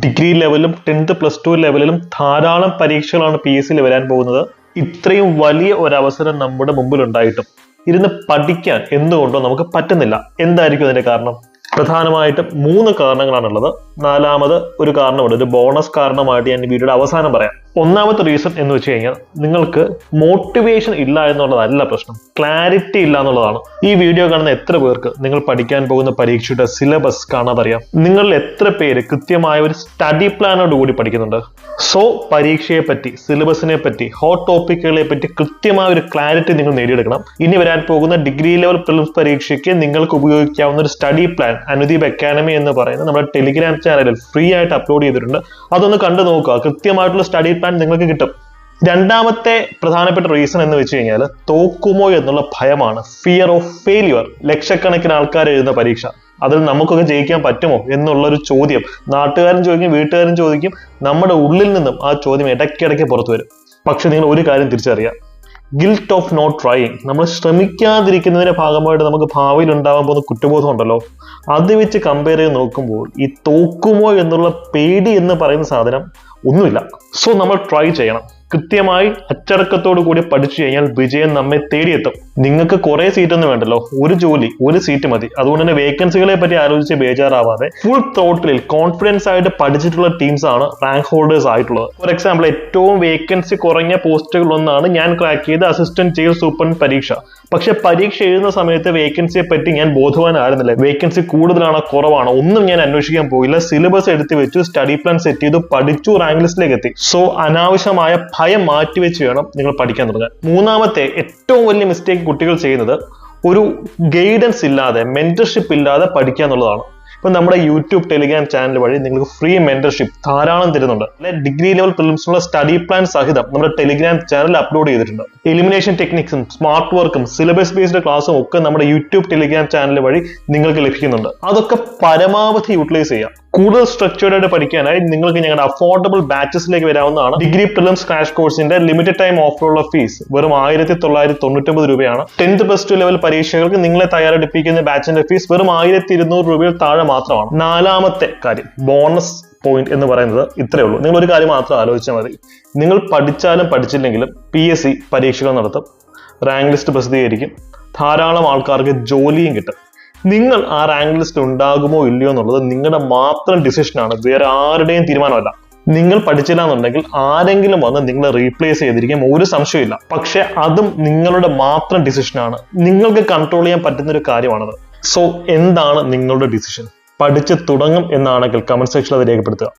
Degree ലെവലിലും 10th plus 2 ലെവലിലും ധാരാളം പരീക്ഷകളാണ് PSCയിൽ വരാൻ പോകുന്നത്. ഇത്രയും വലിയ ഒരു അവസരം നമ്മുടെ മുമ്പിൽ ഉണ്ടായിട്ടും ഇരുന്ന് പഠിക്കാൻ എന്തുകൊണ്ടോ നമുക്ക് പറ്റുന്നില്ല. എന്തായിരിക്കും അതിന്റെ കാരണം? പ്രധാനമായിട്ടും 3 കാരണങ്ങളാണുള്ളത്. നാലാമത് ഒരു കാരണമുണ്ട്, ഒരു ബോണസ് കാരണമായിട്ട് ഞാൻ വീഡിയോയുടെ അവസാനം പറയാം. ഒന്നാമത്തെ റീസൺ എന്ന് വെച്ച് കഴിഞ്ഞാൽ നിങ്ങൾക്ക് മോട്ടിവേഷൻ ഇല്ല എന്നുള്ളതല്ല പ്രശ്നം, ക്ലാരിറ്റി ഇല്ല എന്നുള്ളതാണ്. ഈ വീഡിയോ കാണുന്ന എത്ര പേർക്ക് നിങ്ങൾ പഠിക്കാൻ പോകുന്ന പരീക്ഷയുടെ സിലബസ് കാണാതറിയാം? നിങ്ങളിൽ എത്ര പേര് കൃത്യമായ ഒരു സ്റ്റഡി പ്ലാനോട് കൂടി പഠിക്കുന്നുണ്ട്? സോ പരീക്ഷയെ പറ്റി, സിലബസിനെ പറ്റി, ഹോട്ട് ടോപ്പിക്കുകളെ പറ്റി കൃത്യമായ ഒരു ക്ലാരിറ്റി നിങ്ങൾ നേടിയെടുക്കണം. ഇനി വരാൻ പോകുന്ന ഡിഗ്രി ലെവൽ പ്രിലിംസ് പരീക്ഷയ്ക്ക് നിങ്ങൾക്ക് ഉപയോഗിക്കാവുന്ന ഒരു സ്റ്റഡി പ്ലാൻ അനുദീപ് അക്കാഡമി എന്ന് പറയുന്ന നമ്മുടെ ടെലിഗ്രാം ചാനലിൽ ഫ്രീ ആയിട്ട് അപ്ലോഡ് ചെയ്തിട്ടുണ്ട്. അതൊന്ന് കണ്ടു നോക്കുക. കൃത്യമായിട്ടുള്ള സ്റ്റഡി പ്ലാൻ നിങ്ങൾക്ക് കിട്ടും. രണ്ടാമത്തെ പ്രധാനപ്പെട്ട റീസൺ എന്ന് വെച്ച് കഴിഞ്ഞാൽ തോക്കുമോ എന്നുള്ള ഭയമാണ്, ഫിയർ ഓഫ് ഫെയിലിയർ. ലക്ഷക്കണക്കിന് ആൾക്കാർ എഴുതുന്ന പരീക്ഷ, അതിൽ നമുക്കൊക്കെ ജയിക്കാൻ പറ്റുമോ എന്നുള്ളൊരു ചോദ്യം നാട്ടുകാരും ചോദിക്കും, വീട്ടുകാരും ചോദിക്കും. നമ്മുടെ ഉള്ളിൽ നിന്നും ആ ചോദ്യം ഇടയ്ക്കിടയ്ക്ക് പുറത്തു വരും. പക്ഷെ നിങ്ങൾ ഒരു കാര്യം തിരിച്ചറിയാം, ഗിൽറ്റ് ഓഫ് നോട്ട് ട്രൈയിങ്. നമ്മൾ ശ്രമിക്കാതിരിക്കുന്നതിന്റെ ഭാഗമായിട്ട് നമുക്ക് ഭാവിയിൽ ഉണ്ടാവാൻ പോകുന്ന കുറ്റബോധം ഉണ്ടല്ലോ, അത് വെച്ച് കമ്പയർ ചെയ്ത് നോക്കുമ്പോൾ ഈ തോക്കുമോ എന്നുള്ള പേടി എന്ന് പറയുന്ന സാധനം ഒന്നുമില്ല. സോ നമ്മൾ ട്രൈ ചെയ്യണം. കൃത്യമായി അച്ചടക്കത്തോടു കൂടി പഠിച്ചു കഴിഞ്ഞാൽ വിജയം നമ്മെ തേടിയെത്തും. നിങ്ങൾക്ക് കുറെ സീറ്റൊന്നും വേണ്ടല്ലോ, ഒരു ജോലി, ഒരു സീറ്റ് മതി. അതുകൊണ്ട് തന്നെ വേക്കൻസികളെ പറ്റി ആലോചിച്ച് ബേജാറാവാതെ ഫുൾ ടോട്ടലിൽ കോൺഫിഡൻസ് ആയിട്ട് പഠിച്ചിട്ടുള്ള ടീംസ് ആണ് റാങ്ക് ഹോൾഡേഴ്സ് ആയിട്ടുള്ളത്. ഫോർ എക്സാമ്പിൾ, ഏറ്റവും വേക്കൻസി കുറഞ്ഞ പോസ്റ്റുകളൊന്നാണ് ഞാൻ ക്രാക്ക് ചെയ്ത അസിസ്റ്റന്റ് ചീഫ് സൂപ്രണ്ട് പരീക്ഷ. പക്ഷെ പരീക്ഷ എഴുതുന്ന സമയത്ത് വേക്കൻസിയെ പറ്റി ഞാൻ ബോധവാനായിരുന്നില്ല. വേക്കൻസി കൂടുതലാണോ കുറവാണോ ഒന്നും ഞാൻ അന്വേഷിക്കാൻ പോയില്ല. സിലബസ് എടുത്തു വെച്ചു, സ്റ്റഡി പ്ലാൻ സെറ്റ് ചെയ്തു, പഠിച്ചു, റാങ്ക് ലിസ്റ്റിലേക്ക് എത്തി. സോ അനാവശ്യമായ ഭയം മാറ്റിവെച്ച് വേണം നിങ്ങൾ പഠിക്കാൻ തുടങ്ങാൻ. മൂന്നാമത്തെ ഏറ്റവും വലിയ മിസ്റ്റേക്ക് കുട്ടികൾ ചെയ്യുന്നത് ഒരു ഗൈഡൻസ് ഇല്ലാതെ, മെന്റർഷിപ്പ് ഇല്ലാതെ പഠിക്കുക എന്നുള്ളതാണ്. ഇപ്പൊ നമ്മുടെ യൂട്യൂബ് ടെലിഗ്രാം ചാനൽ വഴി നിങ്ങൾക്ക് ഫ്രീ മെന്റർഷിപ്പ് ധാരാളം തരുന്നുണ്ട്. ഡിഗ്രി ലെവൽ പ്രിലിംസിനുള്ള സ്റ്റഡി പ്ലാൻ സഹിതം നമ്മുടെ ടെലിഗ്രാം ചാനൽ അപ്ലോഡ് ചെയ്തിട്ടുണ്ട്. എലിമിനേഷൻ ടെക്നിക്സും സ്മാർട്ട് വർക്കും സിലബസ് ബേസ്ഡ് ക്ലാസ്സും ഒക്കെ നമ്മുടെ യൂട്യൂബ് ടെലിഗ്രാം ചാനൽ വഴി നിങ്ങൾക്ക് ലഭിക്കുന്നുണ്ട്. അതൊക്കെ പരമാവധി യൂട്ടിലൈസ് ചെയ്യാം. കൂടുതൽ സ്ട്രക്ചേർഡ് ആയിട്ട് പഠിക്കാനായി നിങ്ങൾക്ക് ഞങ്ങളുടെ അഫോർഡബിൾ ബാച്ചസിലേക്ക് വരാവുന്നതാണ്. ഡിഗ്രി പ്രിലിംസ് ക്രാഷ് കോഴ്സിന്റെ ലിമിറ്റഡ് ടൈം ഓഫറുള്ള ഫീസ് വെറും 1999 രൂപയാണ്. 10th പ്ലസ് 2 ലെവൽ പരീക്ഷകൾക്ക് നിങ്ങളെ തയ്യാറെടുപ്പിക്കുന്ന ബാച്ചിന്റെ ഫീസ് വെറും 1200 രൂപയിൽ താഴെ മാത്രമാണ്. നാലാമത്തെ കാര്യം, ബോണസ് പോയിന്റ് എന്ന് പറയുന്നത് ഇത്രയേ ഉള്ളൂ. നിങ്ങൾ ഒരു കാര്യം മാത്രം ആലോചിച്ചാൽ മതി. നിങ്ങൾ പഠിച്ചാലും പഠിച്ചില്ലെങ്കിലും PSC പരീക്ഷകൾ നടത്തും, റാങ്ക് ലിസ്റ്റ് പ്രസിദ്ധീകരിക്കും, ധാരാളം ആൾക്കാർക്ക് ജോലിയും കിട്ടും. നിങ്ങൾ ആ റാങ്ക് ലിസ്റ്റ് ഉണ്ടാകുമോ ഇല്ലയോ എന്നുള്ളത് നിങ്ങളുടെ മാത്രം ഡിസിഷനാണ്, വേറെ ആരുടെയും തീരുമാനമല്ല. നിങ്ങൾ പഠിച്ചില്ല എന്നുണ്ടെങ്കിൽ ആരെങ്കിലും വന്ന് നിങ്ങളെ റീപ്ലേസ് ചെയ്തിരിക്കും, ഒരു സംശയമില്ല. പക്ഷെ അതും നിങ്ങളുടെ മാത്രം ഡിസിഷനാണ്, നിങ്ങൾക്ക് കൺട്രോൾ ചെയ്യാൻ പറ്റുന്ന ഒരു കാര്യമാണത്. സോ എന്താണ് നിങ്ങളുടെ ഡിസിഷൻ? പഠിച്ച് തുടങ്ങും എന്നാണെങ്കിൽ കമന്റ് സെക്ഷനിൽ അത് രേഖപ്പെടുത്തുക.